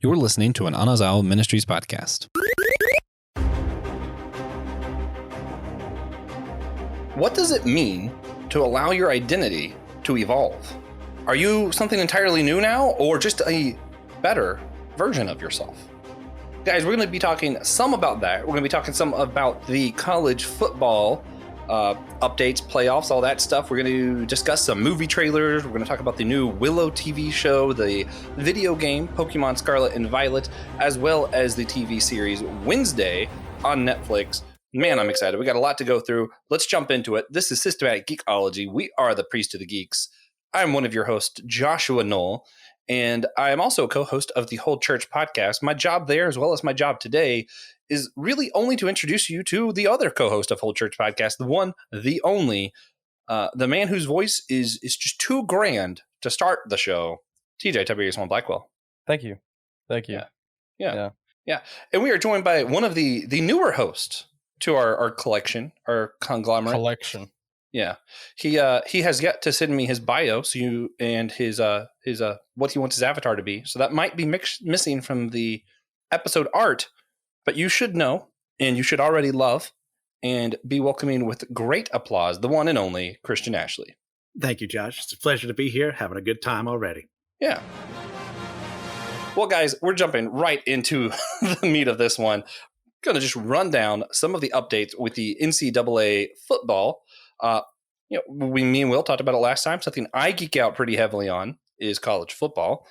You're listening to an Anazao Ministries podcast. What does it mean to allow your identity to evolve? Are you something entirely new now, or just a better version of yourself? Guys, we're going to be talking some about that. We're going to be talking some about the college football updates, playoffs, all that stuff. We're going to discuss some movie trailers. We're going to talk about the new Willow TV show, the video game Pokemon Scarlet and Violet, as well as the TV series Wednesday on Netflix. Man, I'm excited. We got a lot to go through. Let's jump into it. This is Systematic Geekology. We are the Priest of the Geeks. I'm one of your hosts, Joshua Knoll, and I am also a co-host of the Whole Church podcast. My job there, as well as my job today, is really only to introduce you to the other co-host of Whole Church podcast, the one, the only, the man whose voice is just too grand to start the show, TJ Tiberius Blackwell. Thank you. Yeah. And we are joined by one of the newer hosts to our collection, our conglomerate. Yeah. He has yet to send me his bio, and his what he wants his avatar to be. So that might be missing from the episode art, but you should know, and you should already love, and be welcoming with great applause, the one and only Christian Ashley. Thank you, Josh. It's a pleasure to be here, having a good time already. Yeah. Well, guys, we're jumping right into the meat of this one. Going to just run down some of the updates with the NCAA football. Me and Will talked about it last time. Something I geek out pretty heavily on is college football.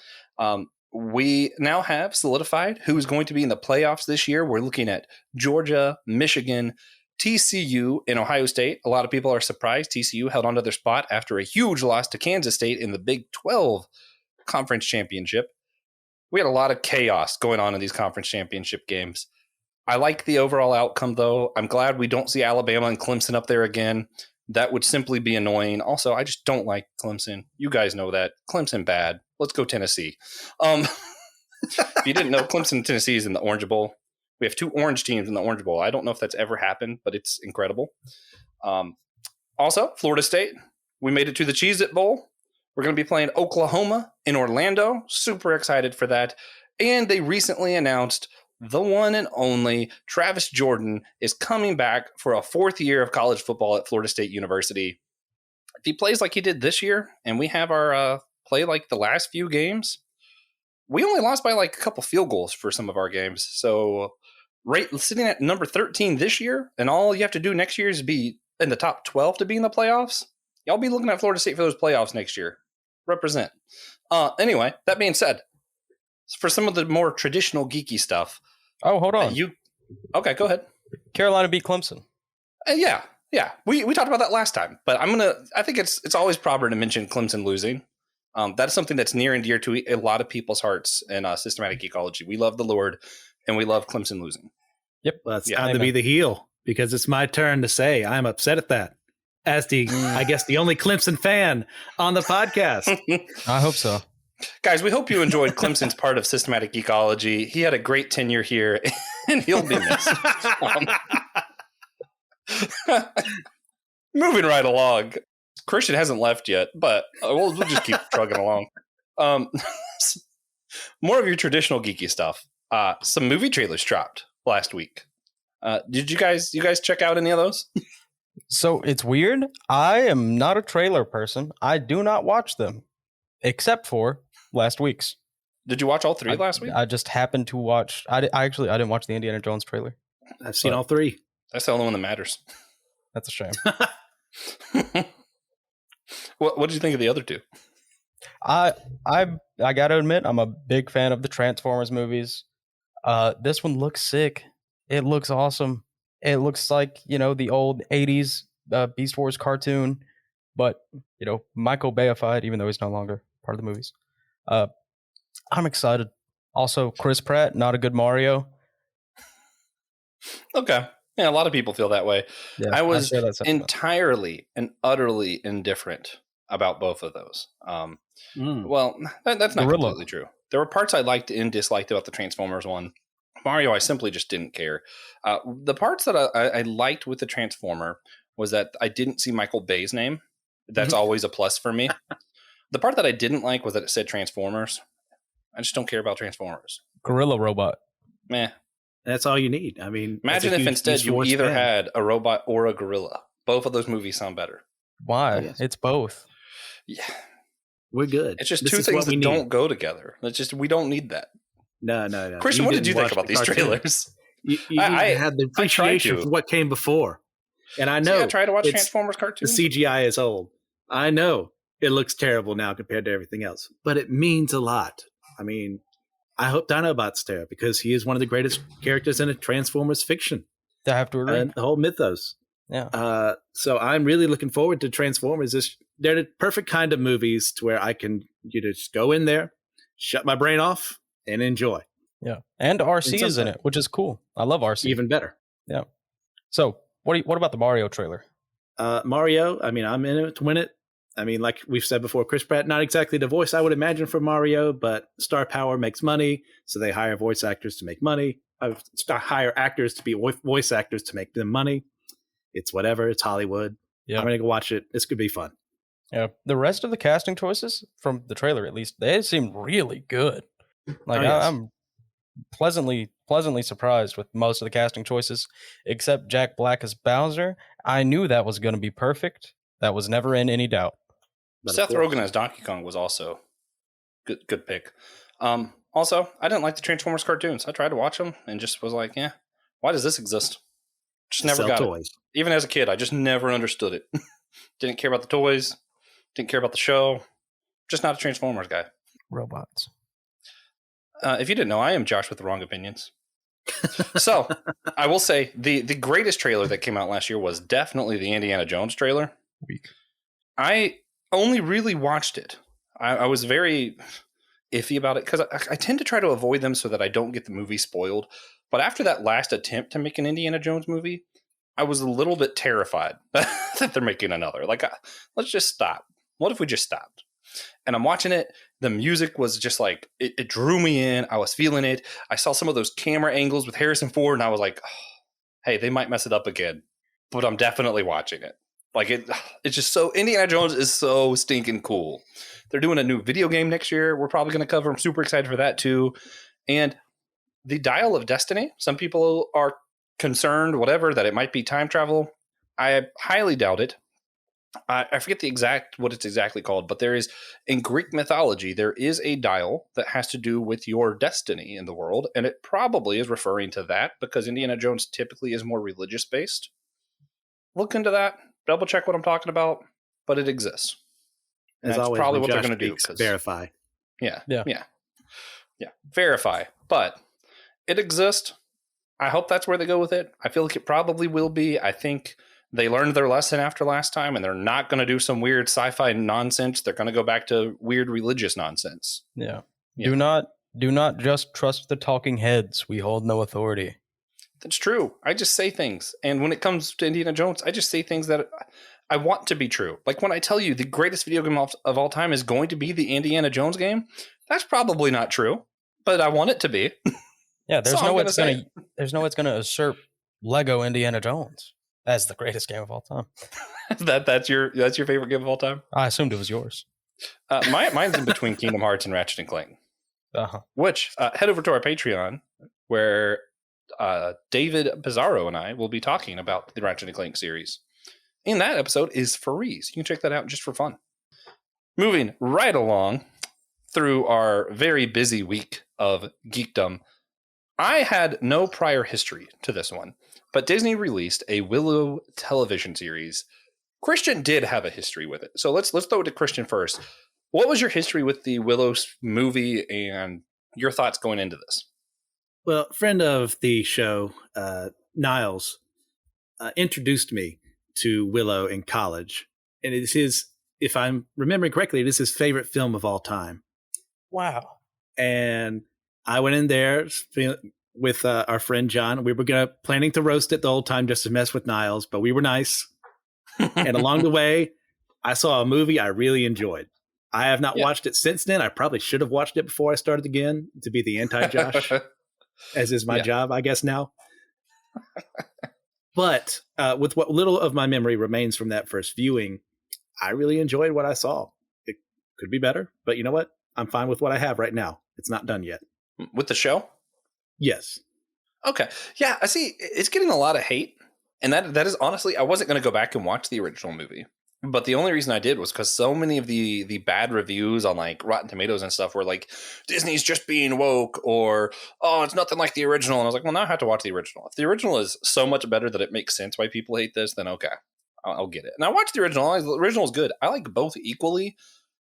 We now have solidified who's going to be in the playoffs this year. We're looking at Georgia, Michigan, TCU, and Ohio State. A lot of people are surprised TCU held onto their spot after a huge loss to Kansas State in the Big 12 Conference Championship. We had a lot of chaos going on in these Conference Championship games. I like the overall outcome, though. I'm glad we don't see Alabama and Clemson up there again. That would simply be annoying. Also, I just don't like Clemson. You guys know that. Clemson bad. Let's go Tennessee. If you didn't know, Clemson and Tennessee is in the Orange Bowl. We have two orange teams in the Orange Bowl. I don't know if that's ever happened, but it's incredible. Also, Florida State. We made it to the Cheez-It Bowl. We're going to be playing Oklahoma in Orlando. Super excited for that. And they recently announced the one and only Travis Jordan is coming back for a fourth year of college football at Florida State University. If he plays like he did this year, and we have our play like the last few games, we only lost by like a couple field goals for some of our games. So sitting at number 13 this year, and all you have to do next year is be in the top 12 to be in the playoffs. Y'all be looking at Florida State for those playoffs next year. Represent. Anyway, that being said, for some of the more traditional geeky stuff. Oh, hold on. Okay, go ahead. Carolina beat Clemson. Yeah. We talked about that last time, but I think it's always proper to mention Clemson losing. That's something that's near and dear to a lot of people's hearts in Systematic Geekology. We love the Lord, and we love Clemson losing. Yep. Well, it's time to be the heel, because it's my turn to say I'm upset at that. As I guess, the only Clemson fan on the podcast. I hope so. Guys, we hope you enjoyed Clemson's part of Systematic Geekology. He had a great tenure here, and he'll be missed. Moving right along. Christian hasn't left yet, but we'll just keep trugging along. More of your traditional geeky stuff. Some movie trailers dropped last week. Did you guys check out any of those? So it's weird. I am not a trailer person. I do not watch them, except for last week's. Did you watch all three last week? I just happened to watch. I didn't watch the Indiana Jones trailer. I've seen all three. That's the only one that matters. That's a shame. What did you think of the other two? I got to admit, I'm a big fan of the Transformers movies. This one looks sick. It looks awesome. It looks like, the old 80s Beast Wars cartoon, but, Michael Bayified, even though he's no longer part of the movies. I'm excited. Also, Chris Pratt, not a good Mario. Okay. Yeah, a lot of people feel that way. Yeah, I was entirely and utterly indifferent about both of those. Well, that's not completely true. There were parts I liked and disliked about the Transformers one. Mario, I simply just didn't care. The parts that I liked with the Transformer was that I didn't see Michael Bay's name. That's always a plus for me. The part that I didn't like was that it said Transformers. I just don't care about Transformers. Gorilla robot. Meh. That's all you need. I mean, Imagine that's a if huge instead you Force either fan. had a robot or a gorilla. Both of those movies sound better. Why? Oh, yes. It's both. Yeah. We're good. It's just This two is things what we that need. don't go together. We don't need that. No. Christian, what did didn't you think watch about the these cartoon. trailers? You I had the I tried appreciation to. for what came before. And I See, know I tried to watch it's- Transformers the cartoons. CGI is old. I know it looks terrible now compared to everything else, but it means a lot. I mean, I hope Dinobot's there because he is one of the greatest characters in a Transformers fiction I have to agree. and the whole mythos. Yeah. So I'm really looking forward to Transformers. They're the perfect kind of movies to where I can just go in there, shut my brain off, and enjoy. Yeah. And RC is in it, which is cool. I love RC. Even better. Yeah. So what about the Mario trailer? Mario, I mean, I'm in it to win it. I mean, like we've said before, Chris Pratt, not exactly the voice I would imagine for Mario, but star power makes money, so they hire voice actors to make money. Hire actors to be voice actors to make them money. It's whatever. It's Hollywood. Yeah. I'm going to go watch it. This could be fun. Yeah. The rest of the casting choices from the trailer, at least, they seem really good. Like Oh, yes. I'm pleasantly surprised with most of the casting choices, except Jack Black as Bowser. I knew that was going to be perfect. That was never in any doubt. But Seth of course. Rogen as Donkey Kong was also good pick. Also, I didn't like the Transformers cartoons. I tried to watch them and just was like, yeah, why does this exist? Just never Sell got toys. it. Even as a kid, I just never understood it. Didn't care about the toys. Didn't care about the show. Just not a Transformers guy. Robots. If you didn't know, I am Josh with the wrong opinions. So, I will say the greatest trailer that came out last year was definitely the Indiana Jones trailer. Weak. I only really watched it. I was very iffy about it because I tend to try to avoid them so that I don't get the movie spoiled. But after that last attempt to make an Indiana Jones movie, I was a little bit terrified that they're making another. Like, let's just stop. What if we just stopped? And I'm watching it. The music was just like, it drew me in. I was feeling it. I saw some of those camera angles with Harrison Ford, and I was like, oh, hey, they might mess it up again. But I'm definitely watching it. Like, it's just so, Indiana Jones is so stinking cool. They're doing a new video game next year. We're probably going to cover. I'm super excited for that too. And the Dial of Destiny, some people are concerned, whatever, that it might be time travel. I highly doubt it. I forget what it's exactly called, but there is, in Greek mythology, there is a dial that has to do with your destiny in the world, and it probably is referring to that because Indiana Jones typically is more religious based. Look into that, double check what I'm talking about, but it exists. And As that's always, probably when what they're Josh going to do. speaks, 'Cause- verify. Yeah. Yeah. Verify, but it exists. I hope that's where they go with it. I feel like it probably will be. I think they learned their lesson after last time, and they're not going to do some weird sci-fi nonsense. They're going to go back to weird religious nonsense. Yeah. Yeah. Do not just trust the talking heads. We hold no authority. That's true. I just say things. And when it comes to Indiana Jones, I just say things that I want to be true. Like when I tell you the greatest video game of all time is going to be the Indiana Jones game, that's probably not true, but I want it to be. Yeah, there's So no I'm way gonna it's say gonna there's no way it's gonna usurp Lego Indiana Jones as the greatest game of all time. That's your favorite game of all time? I assumed it was yours. Mine's in between Kingdom Hearts and Ratchet and Clank. Uh-huh. Which head over to our Patreon where David Pizarro and I will be talking about the Ratchet and Clank series. And that episode is free, so you can check that out just for fun. Moving right along through our very busy week of geekdom, I had no prior history to this one, but Disney released a Willow television series. Christian did have a history with it, so let's throw it to Christian first. What was your history with the Willow movie and your thoughts going into this? Well, friend of the show, Niles, introduced me to Willow in college. And it is his, if I'm remembering correctly, it is his favorite film of all time. Wow. And I went in there with our friend John. We were planning to roast it the whole time just to mess with Niles, but we were nice. And along the way, I saw a movie I really enjoyed. I have not watched it since then. I probably should have watched it before I started again to be the anti-Josh, as is my job, I guess, now. But with what little of my memory remains from that first viewing, I really enjoyed what I saw. It could be better, but you know what? I'm fine with what I have right now. It's not done yet. With the show? Yes. Okay. Yeah, I see. It's getting a lot of hate. And that is honestly, I wasn't going to go back and watch the original movie. But the only reason I did was because so many of the bad reviews on like Rotten Tomatoes and stuff were like, Disney's just being woke, or, oh, it's nothing like the original. And I was like, well, now I have to watch the original. If the original is so much better that it makes sense why people hate this, then okay, I'll get it. And I watched the original. The original is good. I like both equally,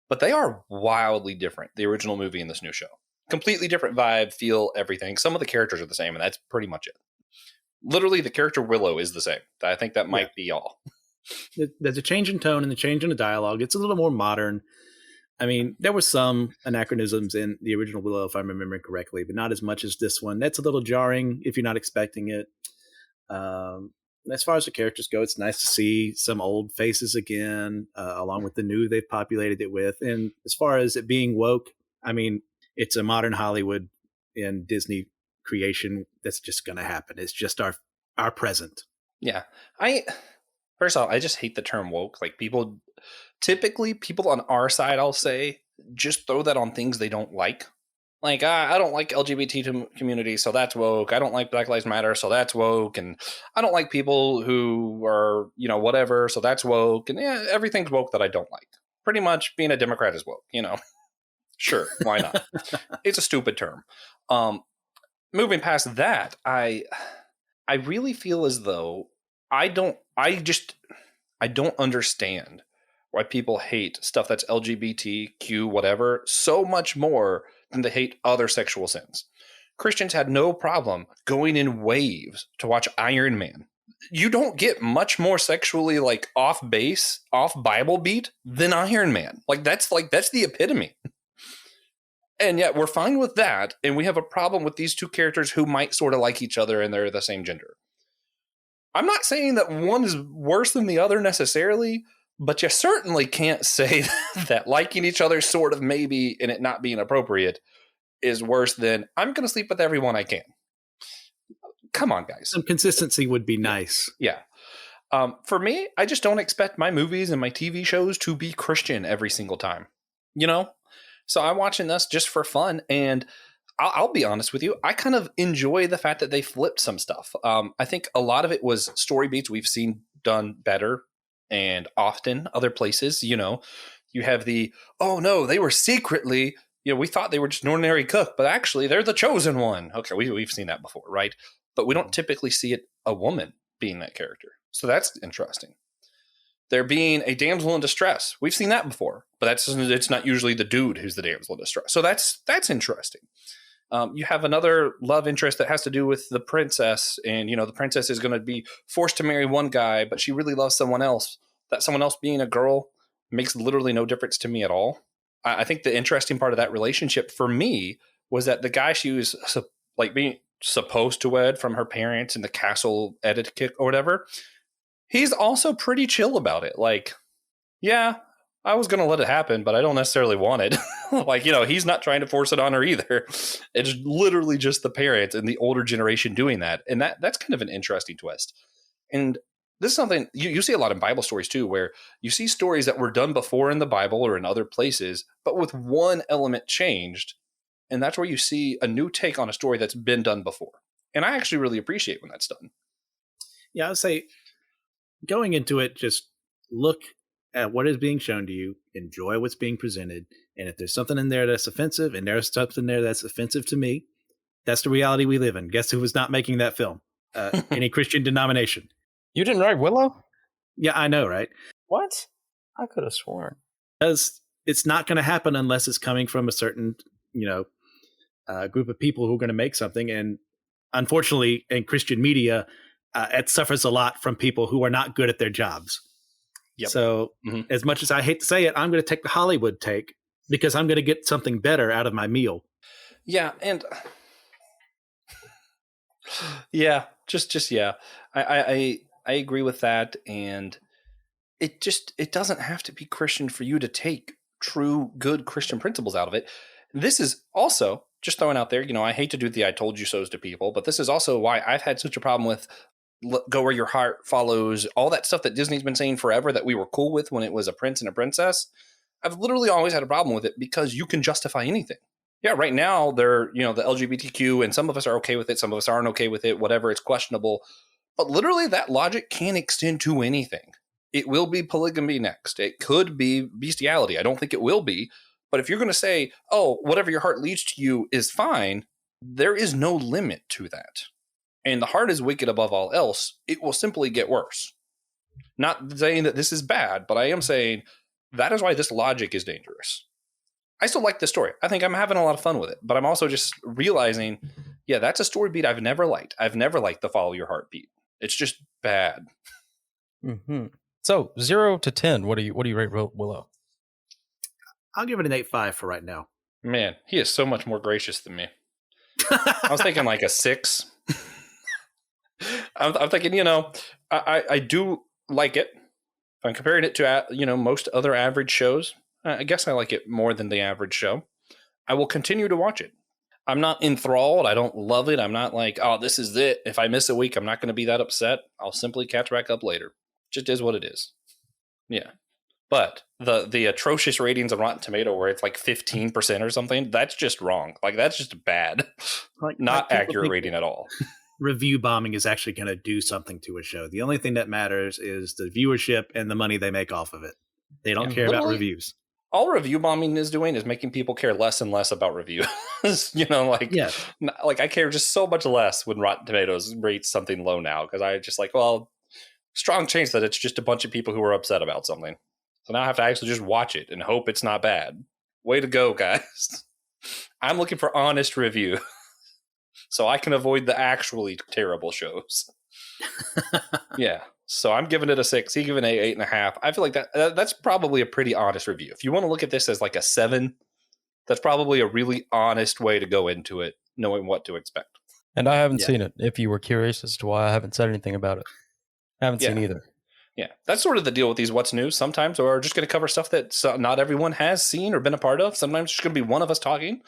but they are wildly different, the original movie and this new show. Completely different vibe, feel, everything. Some of the characters are the same, and that's pretty much it. Literally, the character Willow is the same. I think that might be all. There's a change in tone and a change in the dialogue. It's a little more modern. I mean, there were some anachronisms in the original Willow, if I'm remembering correctly, but not as much as this one. That's a little jarring if you're not expecting it. As far as the characters go, it's nice to see some old faces again, along with the new they've populated it with. And as far as it being woke, I mean, it's a modern Hollywood and Disney creation that's just going to happen. It's just our present. Yeah. First off, I just hate the term woke. Like typically people on our side, I'll say, just throw that on things they don't like. Like, I don't like LGBT community, so that's woke. I don't like Black Lives Matter, so that's woke. And I don't like people who are, whatever, so that's woke. And yeah, everything's woke that I don't like. Pretty much being a Democrat is woke, Sure, why not? It's a stupid term. Moving past that, I really feel as though I don't understand why people hate stuff that's LGBTQ whatever so much more than they hate other sexual sins. Christians had no problem going in waves to watch Iron Man. You don't get much more sexually like off base, off Bible beat than Iron Man. That's the epitome. And yet we're fine with that, and we have a problem with these two characters who might sort of like each other and they're the same gender. I'm not saying that one is worse than the other necessarily, but you certainly can't say that liking each other sort of maybe and it not being appropriate is worse than I'm going to sleep with everyone I can. Come on, guys. Some consistency would be nice. Yeah. For me, I just don't expect my movies and my TV shows to be Christian every single time. So I'm watching this just for fun, and I'll be honest with you, I kind of enjoy the fact that they flipped some stuff. I think a lot of it was story beats we've seen done better and often other places. You have oh no, they were secretly, we thought they were just an ordinary cook, but actually they're the chosen one. Okay, we've seen that before, right? But we don't typically see a woman being that character. So that's interesting. There being a damsel in distress. We've seen that before, but it's not usually the dude who's the damsel in distress. So that's interesting. You have another love interest that has to do with the princess, and the princess is going to be forced to marry one guy, but she really loves someone else. That someone else being a girl makes literally no difference to me at all. I think the interesting part of that relationship for me was that the guy she was being supposed to wed from her parents in the castle etiquette or whatever, he's also pretty chill about it. Yeah, I was going to let it happen, but I don't necessarily want it. He's not trying to force it on her either. It's literally just the parents and the older generation doing that. And that's kind of an interesting twist. And this is something you see a lot in Bible stories too, where you see stories that were done before in the Bible or in other places, but with one element changed. And that's where you see a new take on a story that's been done before. And I actually really appreciate when that's done. Yeah, I would say going into it, just look at what is being shown to you, enjoy what's being presented, and if there's something in there that's offensive, and there's something there that's offensive to me, that's the reality we live in. Guess who was not making that film? Any Christian denomination. You didn't write Willow? Yeah, I know, right? What? I could have sworn. Because it's not going to happen unless it's coming from a certain, group of people who are going to make something. And unfortunately, in Christian media, it suffers a lot from people who are not good at their jobs. Yep. So as much as I hate to say it, I'm going to take the Hollywood take because I'm going to get something better out of my meal. Yeah. And yeah, just yeah. I agree with that. And it doesn't have to be Christian for you to take true good Christian principles out of it. This is also just throwing out there, I hate to do the I told you so's to people, but this is also why I've had such a problem with go where your heart follows, all that stuff that Disney's been saying forever that we were cool with when it was a prince and a princess. I've literally always had a problem with it because you can justify anything. Yeah, right now they're, the LGBTQ, and some of us are okay with it, some of us aren't okay with it, whatever, it's questionable. But literally that logic can extend to anything. It will be polygamy next. It could be bestiality. I don't think it will be. But if you're going to say, oh, whatever your heart leads to you is fine, there is no limit to that. And the heart is wicked above all else. It will simply get worse. Not saying that this is bad, but I am saying that is why this logic is dangerous. I still like the story. I think I'm having a lot of fun with it, but I'm also just realizing, yeah, that's a story beat I've never liked. I've never liked the follow your heartbeat. It's just bad. Mm-hmm. So 0 to 10, what do you rate Willow? I'll give it an 8.5 for right now. Man, he is so much more gracious than me. I was thinking like a 6. I'm thinking, I do like it. If I'm comparing it to, most other average shows, I guess I like it more than the average show. I will continue to watch it. I'm not enthralled. I don't love it. I'm not like, oh, this is it. If I miss a week, I'm not going to be that upset. I'll simply catch back up later. Just is what it is. Yeah. But the atrocious ratings on Rotten Tomato where it's like 15% or something, that's just wrong. Like, that's just bad. Not accurate rating at all. Review bombing is actually going to do something to a show. The only thing that matters is the viewership and the money they make off of it. They don't care about reviews. All review bombing is doing is making people care less and less about reviews. Like I care just so much less when Rotten Tomatoes rates something low now, because I just like, well, strong chance that it's just a bunch of people who are upset about something. So now I have to actually just watch it and hope it's not bad. Way to go, guys. I'm looking for honest review so I can avoid the actually terrible shows. Yeah. So I'm giving it a 6. He giving it 8.5. I feel like that's probably a pretty honest review. If you want to look at this as like a 7, that's probably a really honest way to go into it, knowing what to expect. And I haven't seen it, if you were curious as to why I haven't said anything about it. I haven't seen either. Yeah, that's sort of the deal with these What's News. Sometimes we're just going to cover stuff that not everyone has seen or been a part of. Sometimes it's going to be one of us talking.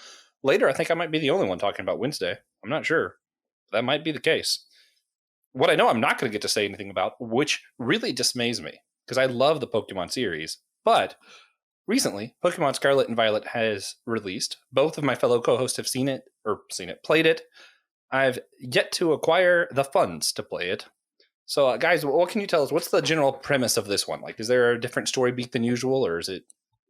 Later, I think I might be the only one talking about Wednesday. I'm not sure. That might be the case. What I know I'm not going to get to say anything about, which really dismays me, because I love the Pokemon series, but recently, Pokemon Scarlet and Violet has released. Both of my fellow co-hosts have played it. I've yet to acquire the funds to play it. So, guys, what can you tell us? What's the general premise of this one? Like, is there a different story beat than usual, or is it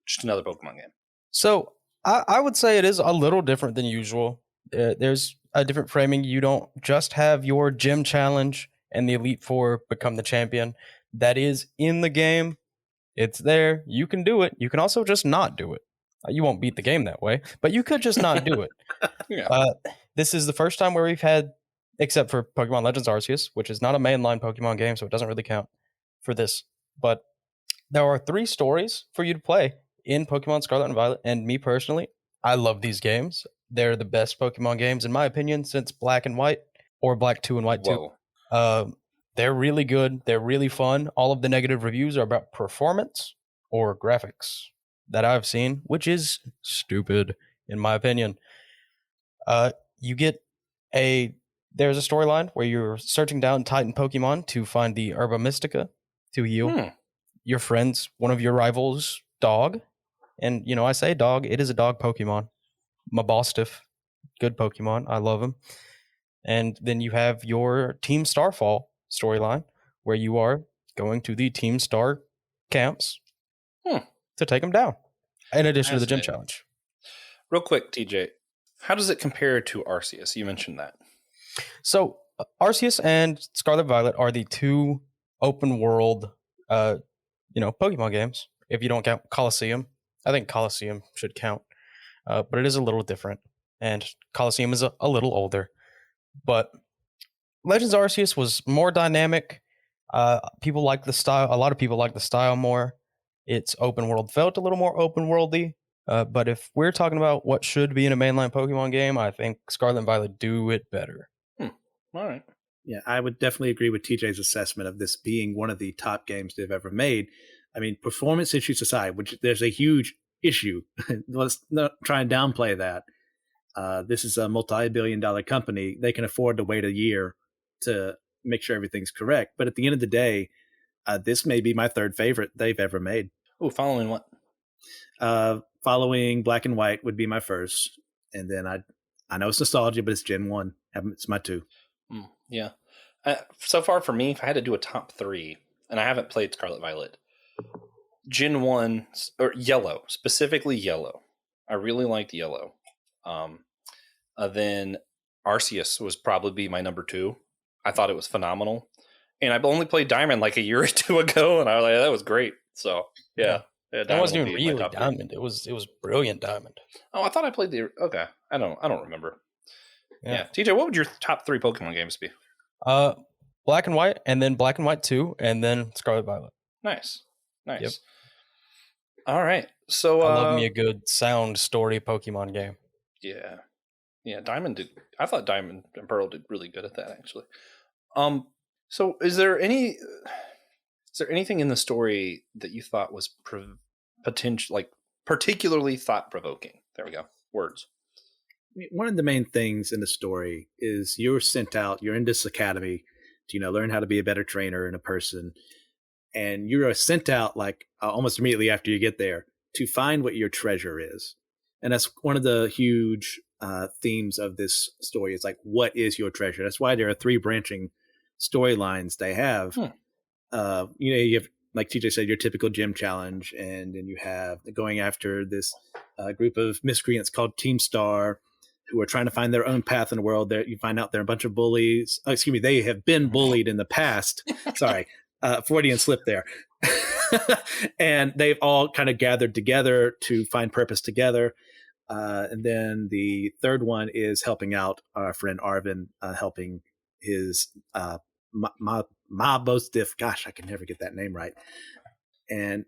just another Pokemon game? So, I would say it is a little different than usual. There's a different framing. You don't just have your gym challenge and the Elite Four become the champion. That is in the game. It's there. You can do it. You can also just not do it. You won't beat the game that way, but you could just not do it. Yeah. This is the first time where we've had, except for Pokemon Legends Arceus, which is not a mainline Pokemon game, so it doesn't really count for this. But there are 3 stories for you to play in Pokemon Scarlet and Violet, and me personally, I love these games. They're the best Pokemon games, in my opinion, since Black and White, or Black 2 and White 2. They're really good. They're really fun. All of the negative reviews are about performance or graphics that I've seen, which is stupid, in my opinion. You get there's a storyline where you're searching down Titan Pokemon to find the Herba Mystica to heal your friend's, one of your rivals' dog. And, I say dog, it is a dog Pokemon. Mabostiff, good Pokemon. I love him. And then you have your Team Starfall storyline, where you are going to the Team Star camps to take them down, in addition to the gym challenge. Real quick, TJ, how does it compare to Arceus? You mentioned that. So Arceus and Scarlet Violet are the 2 open world, Pokemon games. If you don't count Colosseum, I think Colosseum should count, but it is a little different, and Colosseum is a little older. But Legends Arceus was more dynamic. People like the style. A lot of people like the style more. It's open world, felt a little more open worldy. But if we're talking about what should be in a mainline Pokemon game, I think Scarlet and Violet do it better. All right. Yeah, I would definitely agree with TJ's assessment of this being one of the top games they've ever made. I mean, performance issues aside, which there's a huge issue. Let's not try and downplay that. This is a multi-billion-dollar company. They can afford to wait a year to make sure everything's correct. But at the end of the day, this may be my 3rd favorite they've ever made. Oh, following what? Following Black and White would be my first. And then I know it's nostalgia, but it's Gen 1. It's my 2. Yeah. So far for me, if I had to do a top 3, and I haven't played Scarlet Violet, Gen 1 or Yellow, specifically Yellow. I really liked Yellow. Then Arceus was probably my number 2. I thought it was phenomenal. And I've only played Diamond like a year or 2 ago, and I was like, that was great. So yeah. It wasn't even really Diamond. It was brilliant Diamond. Oh, I thought I played the. Okay, I don't remember. Yeah. TJ, what would your top 3 Pokemon games be? Black and White, and then Black and White 2, and then Scarlet Violet. Nice. Yep. All right. So I love me a good sound story Pokemon game. Yeah. Diamond did. I thought Diamond and Pearl did really good at that, actually. So is there anything in the story that you thought was particularly thought provoking? There we go. Words. One of the main things in the story is you're sent out. You're in this academy to learn how to be a better trainer and a person, and you're sent out like almost immediately after you get there to find what your treasure is. And that's one of the huge themes of this story. It's like, what is your treasure? That's why there are 3 branching storylines they have. You have, like TJ said, your typical gym challenge, and then you have going after this group of miscreants called Team Star, who are trying to find their own path in the world. There, you find out they're a bunch of bullies. They have been bullied in the past. Sorry, Freudian slip there. And they've all kind of gathered together to find purpose together. And then the third one is helping out our friend Arvin, helping his Mabosdiff. Gosh, I can never get that name right. And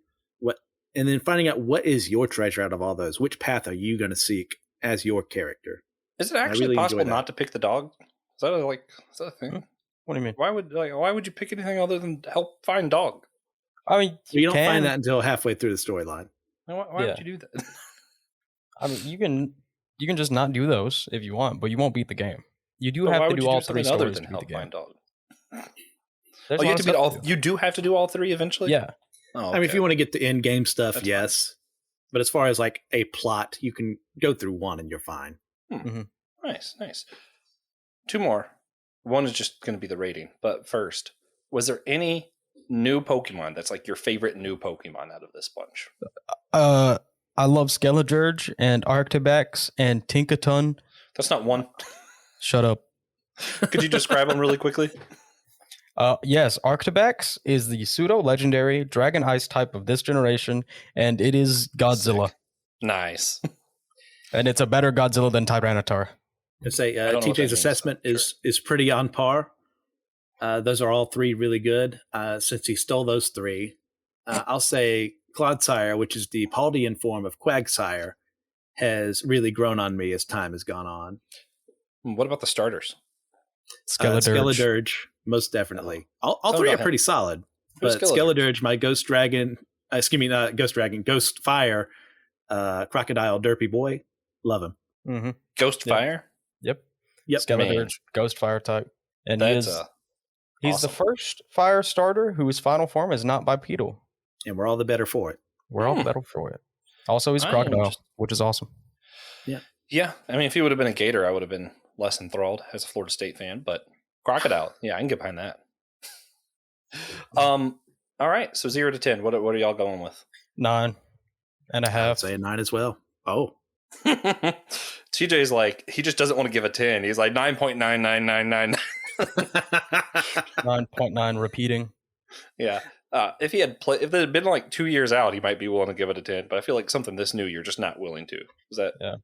then finding out what is your treasure out of all those. Which path are you going to seek as your character? Is it actually possible not to pick the dog? Is that a thing? What do you mean? Why would you pick anything other than help find dog? I mean, you don't find that until halfway through the storyline. Why would you do that? I mean, you can just not do those if you want, but you won't beat the game. You do have to do all 3 stories to beat the game. Find dog? You have to beat all. You do have to do all 3 eventually. Yeah. Oh, okay. I mean, if you want to get the end game stuff, That's yes. Fine. But as far as like a plot, you can go through 1 and you're fine. Mm-hmm. Nice. 2 more. One is just going to be the rating. But first, was there any new Pokemon that's like your favorite new Pokemon out of this bunch? I love Skeledirge and Arctibax and Tinkaton. That's not one. Shut up. Could you describe them really quickly? Yes, Arctibax is the pseudo-legendary Dragon Ice type of this generation, and it is Godzilla. Sick. Nice. And it's a better Godzilla than Tyranitar. I'd say TJ's assessment is pretty on par. Those are all 3 really good. Since he stole those 3, I'll say Clodsire, which is the Paldean form of Quagsire, has really grown on me as time has gone on. What about the starters? Skeledirge, most definitely. All 3 are pretty solid. But Skeledirge, my Ghost Dragon, Ghost Fire, Crocodile Derpy Boy, love him. Mm-hmm. Ghost Fire? Yep. Skeledirge, Ghost Fire type. And he's the first fire starter whose final form is not bipedal. And we're all the better for it. Also, he's Crocodile, which is awesome. Yeah. I mean, if he would have been a Gator, I would have been less enthralled as a Florida State fan. But Crocodile, yeah, I can get behind that. All right. So 0 to 10. What are y'all going with? 9.5. I'd say a 9 as well. Oh. TJ's like, he just doesn't want to give a 10. He's like 9.9999. 9.9 repeating. Yeah. If it had been like 2 years out, he might be willing to give it a 10. But I feel like something this new, you're just not willing to. Is that? Yeah.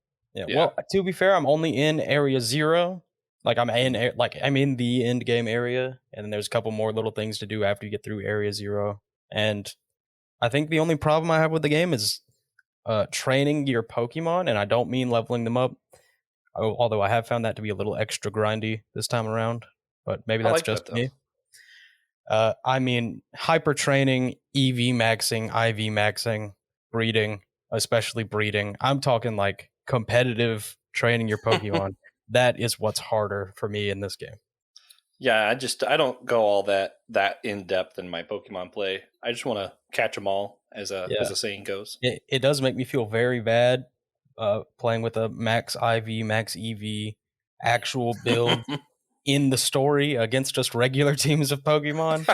Well, to be fair, I'm only in Area 0. Like I'm in the end game area, and then there's a couple more little things to do after you get through Area 0. And I think the only problem I have with the game is training your Pokemon, and I don't mean leveling them up. Although I have found that to be a little extra grindy this time around, but maybe that's just me. I mean, hyper training, EV maxing, IV maxing, breeding, especially breeding. I'm talking like competitive training your Pokemon. That is what's harder for me in this game. Yeah, I don't go all that in depth in my Pokemon play. I just want to catch them all, as a saying goes. It does make me feel very bad, playing with a Max IV, Max EV actual build in the story against just regular teams of Pokemon.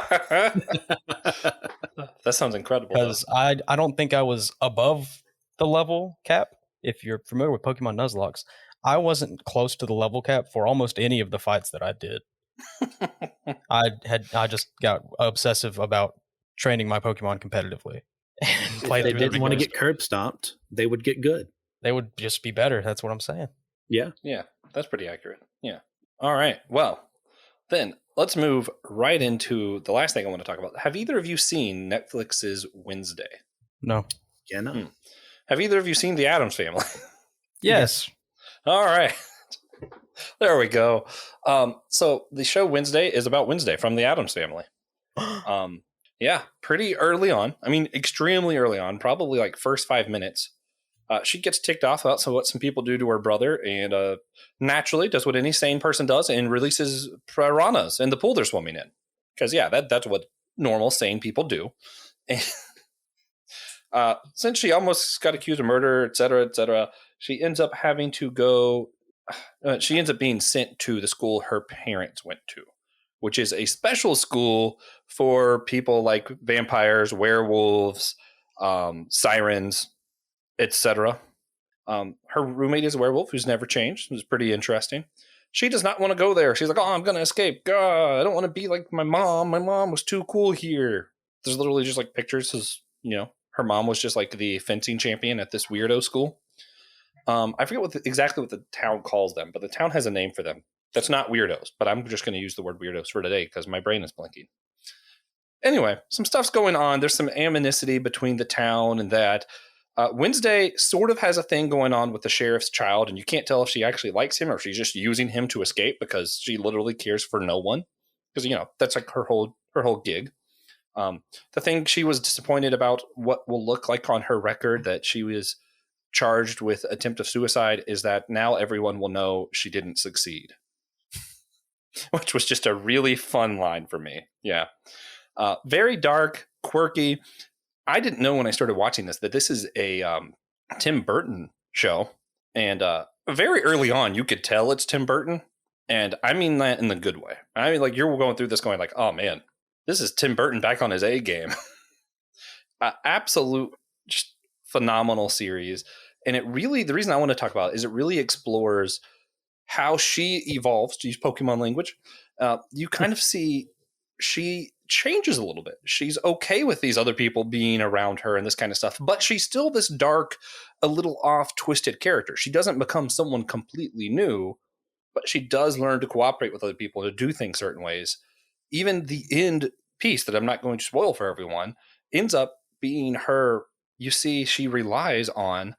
That sounds incredible. Because I don't think I was above the level cap. If you're familiar with Pokemon Nuzlocke, I wasn't close to the level cap for almost any of the fights that I did. I just got obsessive about training my Pokemon competitively. If they didn't want to get curb stomped, they would get good. They would just be better. That's what I'm saying. Yeah. Yeah, that's pretty accurate. Yeah. All right. Well, then let's move right into the last thing I want to talk about. Have either of you seen Netflix's Wednesday? No. Yeah, no. Have either of you seen The Addams Family? Yes. All right. There we go. So the show Wednesday is about Wednesday from The Addams Family. Yeah, pretty early on. I mean, extremely early on, probably like first 5 minutes. She gets ticked off about what some people do to her brother, and naturally does what any sane person does and releases piranhas in the pool they're swimming in. Because, yeah, that's what normal, sane people do. And, since she almost got accused of murder, etc., she ends up having to go... she ends up being sent to the school her parents went to, which is a special school for people like vampires, werewolves, sirens, etc. Her roommate is a werewolf who's never changed. It was pretty interesting. She does not want to go there. She's like, oh, I'm going to escape. God, I don't want to be like my mom. My mom was too cool here. There's literally just like pictures of, her mom was just like the fencing champion at this weirdo school. I forget exactly what the town calls them, but the town has a name for them. That's not weirdos, but I'm just going to use the word weirdos for today because my brain is blinking. Anyway, some stuff's going on. There's some animosity between the town and that. Wednesday sort of has a thing going on with the sheriff's child, and you can't tell if she actually likes him or if she's just using him to escape because she literally cares for no one. Because, that's like her whole gig. The thing she was disappointed about what will look like on her record that she was charged with attempt of suicide is that now everyone will know she didn't succeed. Which was just a really fun line for me. Yeah. Very dark, quirky. I didn't know when I started watching this that this is a Tim Burton show. And very early on, you could tell it's Tim Burton. And I mean that in the good way. I mean, like, you're going through this going like, oh, man, this is Tim Burton back on his A game. Absolute, just phenomenal series. And it really, the reason I want to talk about it is it really explores how she evolves, to use Pokemon language. You kind of see she changes a little bit. She's okay with these other people being around her and this kind of stuff, but she's still this dark, a little off, twisted character. She doesn't become someone completely new, but she does learn to cooperate with other people, to do things certain ways. Even the end piece that I'm not going to spoil for everyone ends up being her. You see, she relies on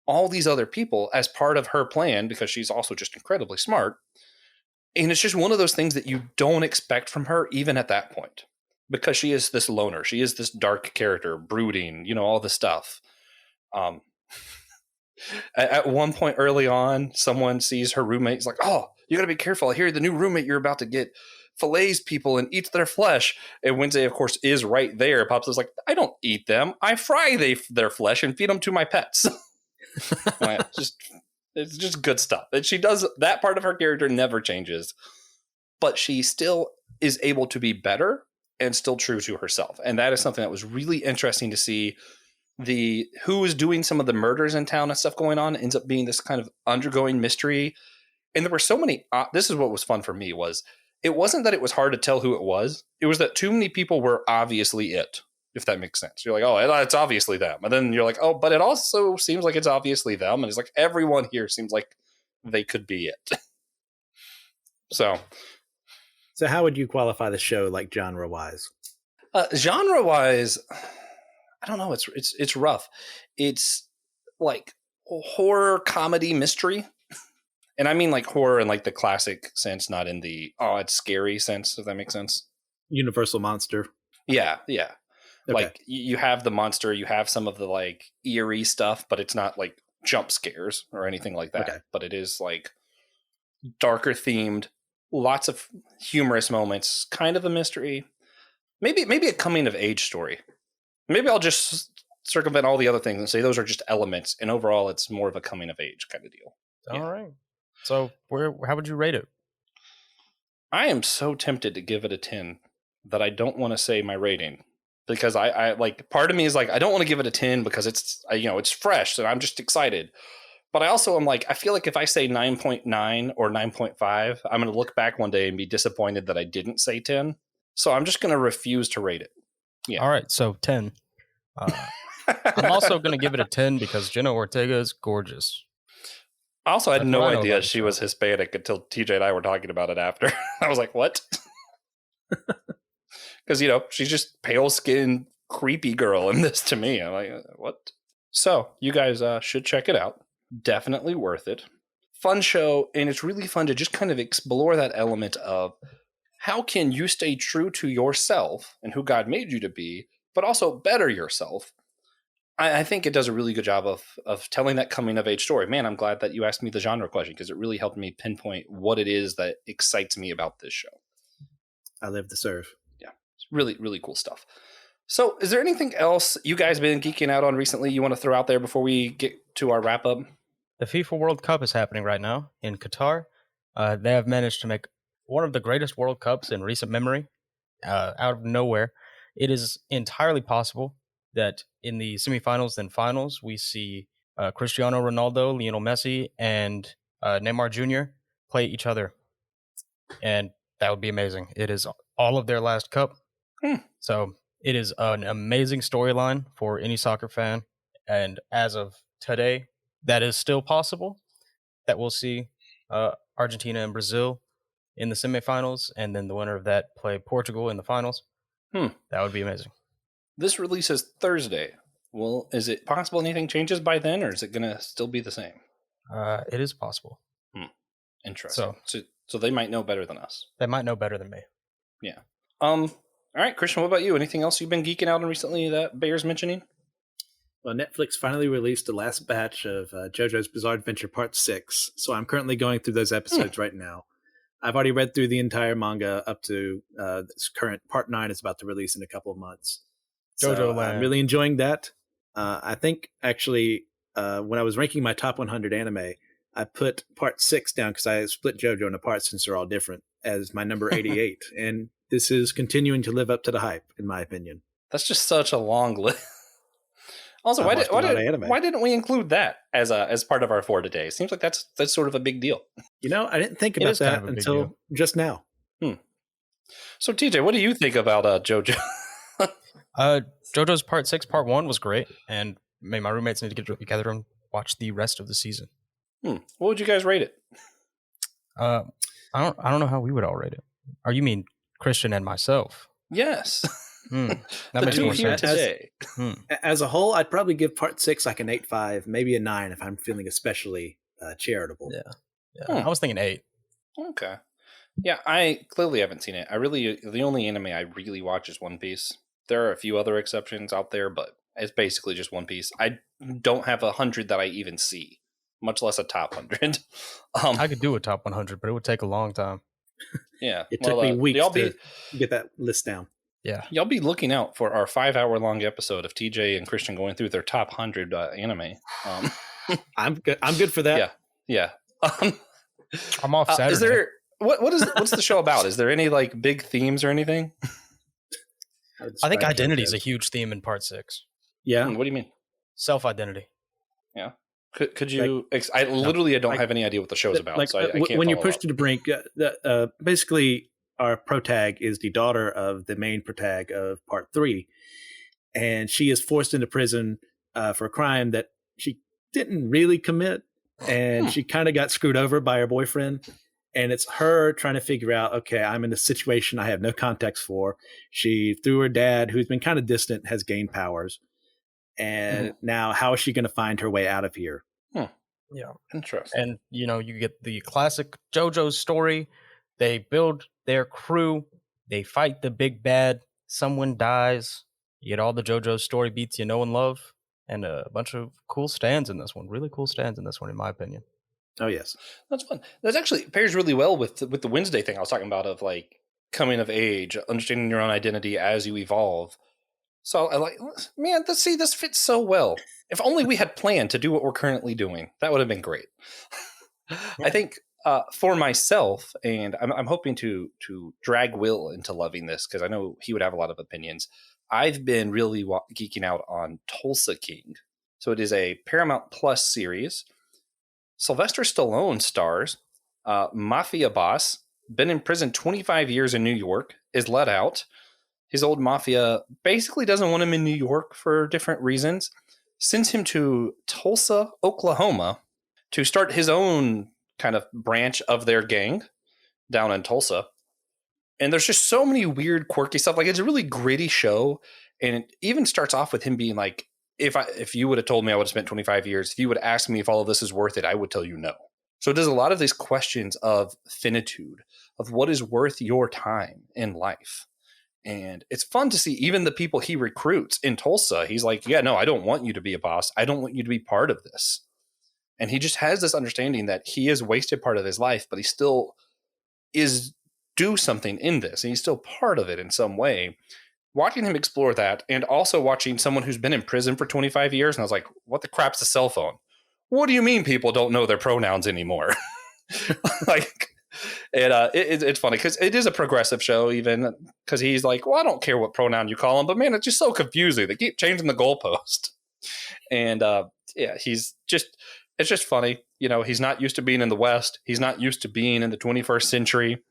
all these other people as part of her plan because she's also just incredibly smart. And it's just one of those things that you don't expect from her, even at that point, because she is this loner. She is this dark character, brooding, all this stuff. At one point early on, someone sees her roommate. He's like, oh, you got to be careful. I hear the new roommate you're about to get fillets people and eats their flesh. And Wednesday, of course, is right there. Pops is like, I don't eat them. I fry their flesh and feed them to my pets. It's just good stuff. And she does that part of her character never changes, but she still is able to be better and still true to herself. And that is something that was really interesting to see. Who is doing some of the murders in town and stuff going on ends up being this kind of undergoing mystery. And there were so many, this is what was fun for me was it wasn't that it was hard to tell who it was. It was that too many people were obviously it. If that makes sense. You're like, oh, it's obviously them. And then you're like, oh, but it also seems like it's obviously them. And it's like, everyone here seems like they could be it. So how would you qualify the show, like genre-wise? Genre-wise, I don't know. It's rough. It's like horror, comedy, mystery. And I mean like horror in like the classic sense, not in the, oh, it's scary sense, if that makes sense. Universal monster. Yeah. Okay. Like you have the monster, you have some of the like eerie stuff, but it's not like jump scares or anything like that. Okay. But it is like darker themed, lots of humorous moments, kind of a mystery, maybe a coming of age story. Maybe I'll just circumvent all the other things and say those are just elements, and overall it's more of a coming of age kind of deal. All right. So how would you rate it? I am so tempted to give it a 10 that I don't want to say my rating, because I like, part of me is like, I don't want to give it a 10 because it's it's fresh and I'm just excited. But I also am like, I feel like if I say 9.9 or 9.5, I'm going to look back one day and be disappointed that I didn't say 10. So I'm just going to refuse to rate it. Yeah. All right. So 10. I'm also going to give it a 10 because Jenna Ortega is gorgeous. I also had That's no what I know idea about she the was show. Hispanic until TJ and I were talking about it after. I was like, what? Because, she's just pale skinned, creepy girl in this to me. I'm like, what? So you guys should check it out. Definitely worth it. Fun show. And it's really fun to just kind of explore that element of how can you stay true to yourself and who God made you to be, but also better yourself. I think it does a really good job of telling that coming of age story. Man, I'm glad that you asked me the genre question, because it really helped me pinpoint what it is that excites me about this show. I live to serve. Yeah, it's really, really cool stuff. So is there anything else you guys been geeking out on recently you want to throw out there before we get to our wrap up? The FIFA World Cup is happening right now in Qatar. They have managed to make one of the greatest World Cups in recent memory out of nowhere. It is entirely possible that in the semifinals and finals, we see Cristiano Ronaldo, Lionel Messi, and Neymar Jr. play each other. And that would be amazing. It is all of their last cup. So it is an amazing storyline for any soccer fan. And as of today, that is still possible, that we'll see Argentina and Brazil in the semifinals, and then the winner of that play Portugal in the finals. That would be amazing. This releases Thursday. Well, is it possible anything changes by then, or is it going to still be the same? It is possible. Interesting. So they might know better than us. They might know better than me. Yeah. All right, Christian, what about you? Anything else you've been geeking out on recently that bears mentioning? Well, Netflix finally released the last batch of JoJo's Bizarre Adventure Part 6, so I'm currently going through those episodes right now. I've already read through the entire manga up to this current Part 9 is about to release in a couple of months. JoJo So Land. I'm really enjoying that. I think, actually, when I was ranking my top 100 anime, I put Part 6 down because I split JoJo into parts since they're all different as my number 88. And this is continuing to live up to the hype, in my opinion. That's just such a long list. Also, why didn't we include that as part of our for today? Seems like that's sort of a big deal. I didn't think about that until just now. So, TJ, what do you think about JoJo? JoJo's Part 6, Part 1 was great, and my roommates need to get together and watch the rest of the season. What would you guys rate it? I don't know how we would all rate it. Or you mean Christian and myself? Yes. That makes two more here sense. today. As a whole, I'd probably give Part 6 like an 8.5, maybe a 9 if I'm feeling especially charitable. Yeah. I was thinking 8. Okay. Yeah, I clearly haven't seen it. The only anime I really watch is One Piece. There are a few other exceptions out there, but it's basically just One Piece. I don't have 100 that I even see, much less a top 100. I could do a top 100, but it would take a long time. Yeah. It took me weeks to get that list down. Yeah. Y'all be looking out for our 5-hour long episode of TJ and Christian going through their top 100 anime. I'm good for that. Yeah. I'm off Saturday. Is there what's the show about? Is there any like big themes or anything? I think identity is a huge theme in Part 6. Yeah. What do you mean? Self-identity. Yeah. Could you? I literally don't have any idea what the show's about. Like, so I can't when you're follow pushed to the brink, basically our protag is the daughter of the main protag of Part 3, and she is forced into prison for a crime that she didn't really commit, and she kind of got screwed over by her boyfriend. And it's her trying to figure out, okay, I'm in a situation I have no context for. She, through her dad, who's been kind of distant, has gained powers. And now how is she going to find her way out of here? Yeah. Interesting. And, you get the classic JoJo story. They build their crew. They fight the big bad. Someone dies. You get all the JoJo story beats you know and love. And a bunch of cool stands in this one. Really cool stands in this one, in my opinion. Oh, yes. That's fun. That actually pairs really well with the Wednesday thing I was talking about of like coming of age, understanding your own identity as you evolve. So I like, man, this fits so well. If only we had planned to do what we're currently doing, that would have been great. I think for myself, and I'm hoping to drag Will into loving this because I know he would have a lot of opinions. I've been really geeking out on Tulsa King. So it is a Paramount Plus series. Sylvester Stallone stars, mafia boss, been in prison 25 years in New York, is let out. His old mafia basically doesn't want him in New York for different reasons, sends him to Tulsa, Oklahoma to start his own kind of branch of their gang down in Tulsa. And there's just so many weird, quirky stuff. Like, it's a really gritty show. And it even starts off with him being like, if you would have told me I would have spent 25 years, if you would ask me if all of this is worth it, I would tell you no. So it does a lot of these questions of finitude, of what is worth your time in life. And it's fun to see even the people he recruits in Tulsa. He's like, yeah, no, I don't want you to be a boss. I don't want you to be part of this. And he just has this understanding that he has wasted part of his life, but he still is do something in this. And he's still part of it in some way. Watching him explore that, and also watching someone who's been in prison for 25 years. And I was like, what the crap's a cell phone? What do you mean people don't know their pronouns anymore? Like, it's funny because it is a progressive show, even because he's like, well, I don't care what pronoun you call him, but man, it's just so confusing. They keep changing the goalpost. And yeah, it's just funny. You know, he's not used to being in the West. He's not used to being in the 21st century.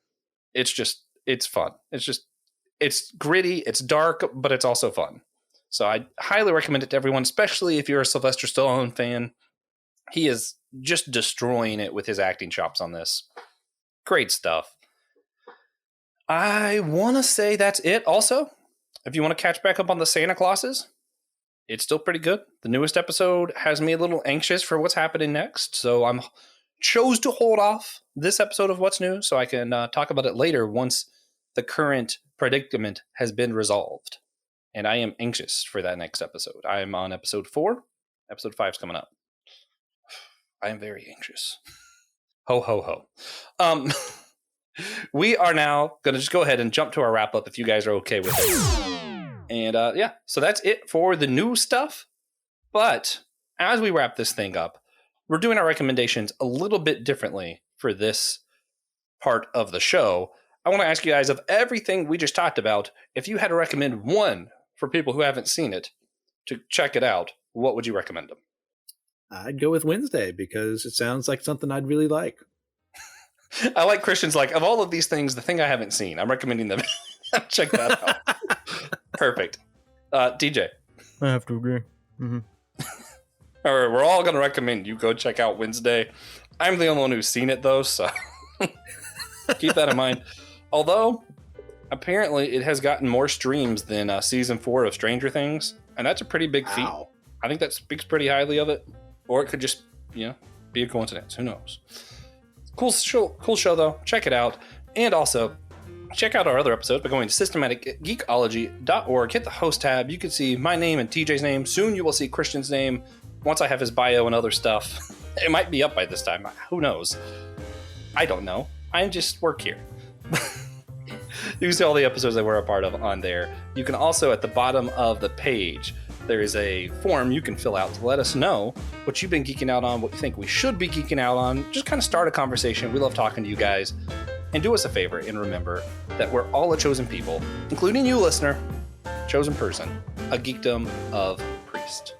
It's fun. It's gritty, it's dark, but it's also fun. So I highly recommend it to everyone, especially if you're a Sylvester Stallone fan. He is just destroying it with his acting chops on this. Great stuff. I want to say that's it. Also, if you want to catch back up on the Santa Clauses, it's still pretty good. The newest episode has me a little anxious for what's happening next, so I'm chose to hold off this episode of What's New so I can talk about it later once the current predicament has been resolved. And I am anxious for that next episode. I am on episode 4. Episode 5 is coming up. I am very anxious. Ho, ho, ho. We are now going to just go ahead and jump to our wrap up if you guys are okay with it. And yeah, so that's it for the new stuff. But as we wrap this thing up, we're doing our recommendations a little bit differently for this part of the show. I want to ask you guys, of everything we just talked about, if you had to recommend one for people who haven't seen it to check it out, what would you recommend them? I'd go with Wednesday because it sounds like something I'd really like. I like Christian's like, of all of these things, the thing I haven't seen, I'm recommending them. Check that out. Perfect. DJ. I have to agree. Mm-hmm. All right, we're all going to recommend you go check out Wednesday. I'm the only one who's seen it, though, so keep that in mind. Although, apparently, it has gotten more streams than season 4 of Stranger Things, and that's a pretty big feat. I think that speaks pretty highly of it, or it could just, be a coincidence. Who knows? Cool show, though. Check it out. And also, check out our other episode by going to systematicgeekology.org. Hit the host tab. You can see my name and TJ's name. Soon you will see Christian's name. Once I have his bio and other stuff, it might be up by this time. Who knows? I don't know. I just work here. You can see all the episodes that we're a part of on there. You can also, at the bottom of the page, there is a form you can fill out to let us know what you've been geeking out on, what you think we should be geeking out on. Just kind of start a conversation. We love talking to you guys. And do us a favor and remember that we're all a chosen people, including you, listener, chosen person, a geekdom of priest.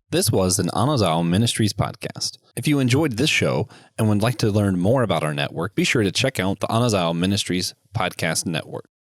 This was an Anazao Ministries podcast. If you enjoyed this show and would like to learn more about our network, be sure to check out the Anazao Ministries podcast network.